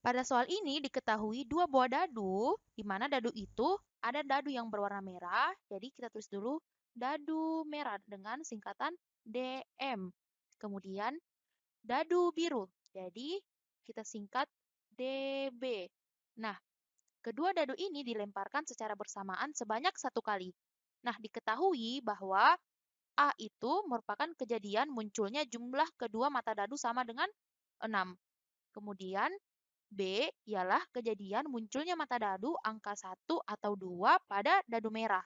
Pada soal ini diketahui dua buah dadu, di mana dadu itu ada dadu yang berwarna merah, jadi kita tulis dulu dadu merah dengan singkatan DM. Kemudian dadu biru, jadi kita singkat DB. Nah, kedua dadu ini dilemparkan secara bersamaan sebanyak 1 kali. Nah, diketahui bahwa A itu merupakan kejadian munculnya jumlah kedua mata dadu sama dengan 6. Kemudian B ialah kejadian munculnya mata dadu angka 1 atau 2 pada dadu merah.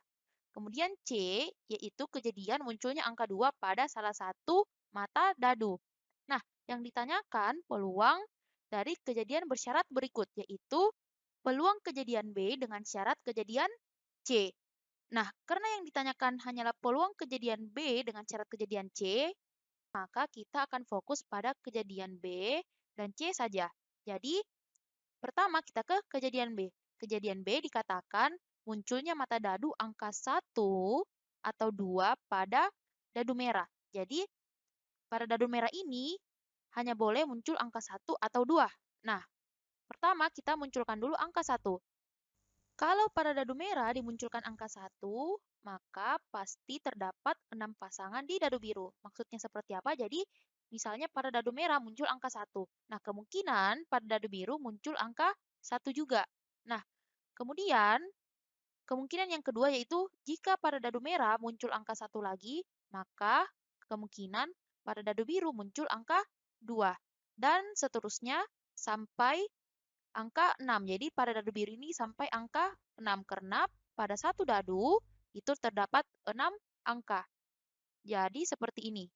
Kemudian C yaitu kejadian munculnya angka 2 pada salah satu mata dadu. Nah, yang ditanyakan peluang dari kejadian bersyarat berikut, yaitu peluang kejadian B dengan syarat kejadian C. Nah, karena yang ditanyakan hanyalah peluang kejadian B dengan syarat kejadian C, maka kita akan fokus pada kejadian B dan C saja. Jadi, pertama kita ke kejadian B. Kejadian B dikatakan munculnya mata dadu angka 1 atau 2 pada dadu merah. Jadi, pada dadu merah ini hanya boleh muncul angka 1 atau 2. Nah, pertama kita munculkan dulu angka 1. Kalau pada dadu merah dimunculkan angka 1, maka pasti terdapat 6 pasangan di dadu biru. Maksudnya seperti apa? Jadi, misalnya pada dadu merah muncul angka 1. Nah, kemungkinan pada dadu biru muncul angka 1 juga. Nah, kemudian kemungkinan yang kedua yaitu jika pada dadu merah muncul angka 1 lagi, maka kemungkinan pada dadu biru muncul angka 2. Dan seterusnya sampai angka 6. Jadi pada dadu biru ini sampai angka 6 karena pada satu dadu itu terdapat 6 angka. Jadi seperti ini.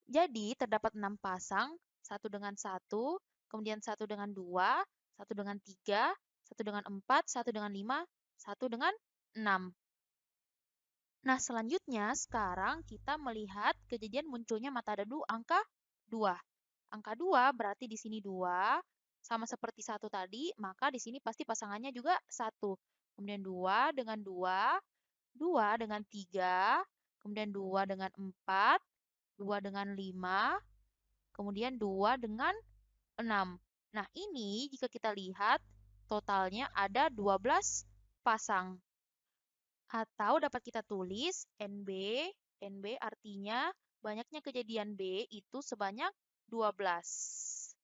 Jadi terdapat 6 pasang, satu dengan satu, kemudian satu dengan 2, satu dengan 3, satu dengan 4, satu dengan 5, satu dengan 6. Nah, selanjutnya sekarang kita melihat kejadian munculnya mata dadu angka 2. Angka 2 berarti di sini 2, sama seperti 1 tadi, maka di sini pasti pasangannya juga 1. Kemudian 2 dengan 2, 2 dengan 3, kemudian 2 dengan 4, 2 dengan 5, kemudian 2 dengan 6. Nah, ini jika kita lihat totalnya ada 12 pasang. Atau dapat kita tulis NB, NB artinya banyaknya kejadian B itu sebanyak 12.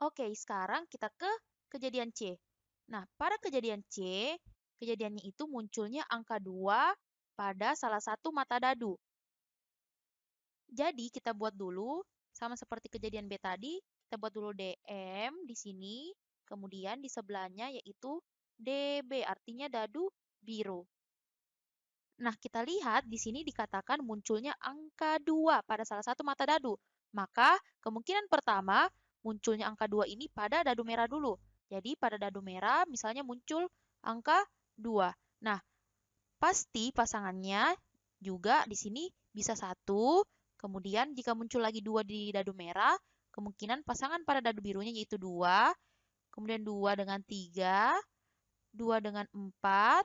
Oke, sekarang kita ke kejadian C. Nah, pada kejadian C, kejadiannya itu munculnya angka 2 pada salah satu mata dadu. Jadi, kita buat dulu, sama seperti kejadian B tadi, kita buat dulu DM di sini, kemudian di sebelahnya yaitu DB, artinya dadu biru. Nah, kita lihat di sini dikatakan munculnya angka 2 pada salah satu mata dadu. Maka, kemungkinan pertama munculnya angka 2 ini pada dadu merah dulu. Jadi, pada dadu merah misalnya muncul angka 2. Nah, pasti pasangannya juga di sini bisa 1. Kemudian, jika muncul lagi 2 di dadu merah, kemungkinan pasangan pada dadu birunya yaitu 2. Kemudian 2 dengan 3, 2 dengan 4,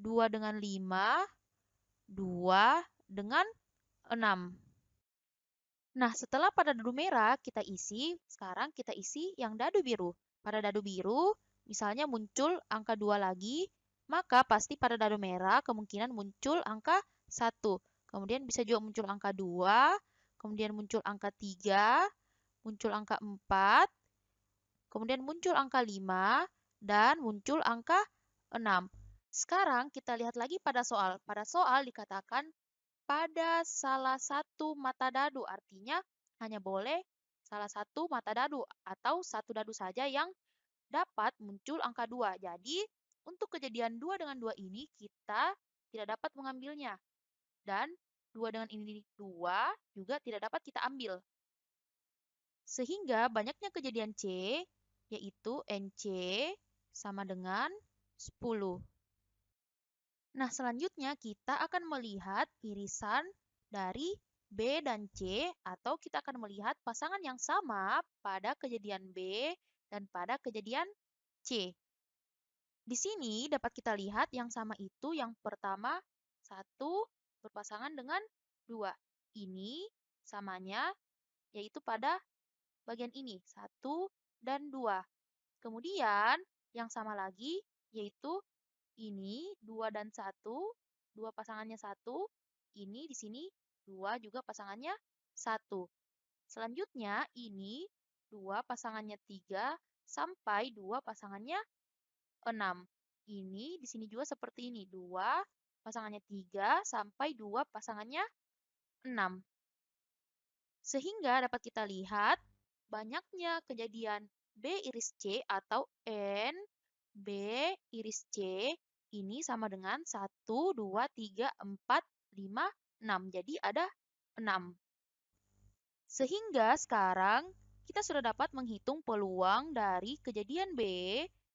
2 dengan 5, 2 dengan 6. Nah, setelah pada dadu merah kita isi, sekarang kita isi yang dadu biru. Pada dadu biru, misalnya muncul angka 2 lagi, maka pasti pada dadu merah kemungkinan muncul angka 1. Kemudian bisa juga muncul angka 2, kemudian muncul angka 3, muncul angka 4, kemudian muncul angka 5, dan muncul angka 6. Sekarang kita lihat lagi pada soal. Pada soal dikatakan pada salah satu mata dadu, artinya hanya boleh salah satu mata dadu atau satu dadu saja yang dapat muncul angka 2. Jadi, untuk kejadian 2 dengan 2 ini kita tidak dapat mengambilnya. Dan 2 dengan ini 2 juga tidak dapat kita ambil. Sehingga banyaknya kejadian C, yaitu NC sama dengan 10. Nah, selanjutnya kita akan melihat irisan dari B dan C, atau kita akan melihat pasangan yang sama pada kejadian B dan pada kejadian C. Di sini dapat kita lihat yang sama itu yang pertama 1 berpasangan dengan 2. Ini samanya yaitu pada bagian ini, 1 dan 2. Kemudian, yang sama lagi yaitu ini 2 dan 1, 2 pasangannya 1, ini di sini 2 juga pasangannya 1. Selanjutnya ini 2 pasangannya 3 sampai 2 pasangannya 6. Ini di sini juga seperti ini, 2 pasangannya 3 sampai 2 pasangannya 6. Sehingga dapat kita lihat banyaknya kejadian B iris C atau N B iris C ini sama dengan 1, 2, 3, 4, 5, 6. Jadi ada 6. Sehingga sekarang kita sudah dapat menghitung peluang dari kejadian B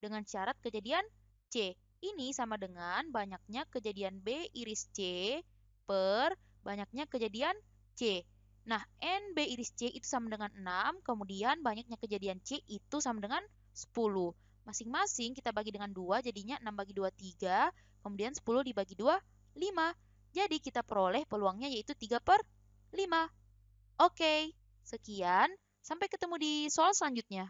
dengan syarat kejadian C. Ini sama dengan banyaknya kejadian B iris C per banyaknya kejadian C. Nah, NB iris C itu sama dengan 6, kemudian banyaknya kejadian C itu sama dengan 10. Masing-masing kita bagi dengan 2, jadinya 6 bagi 2, 3, kemudian 10 dibagi 2, 5. Jadi kita peroleh peluangnya yaitu 3 per 5. Oke, sekian. Sampai ketemu di soal selanjutnya.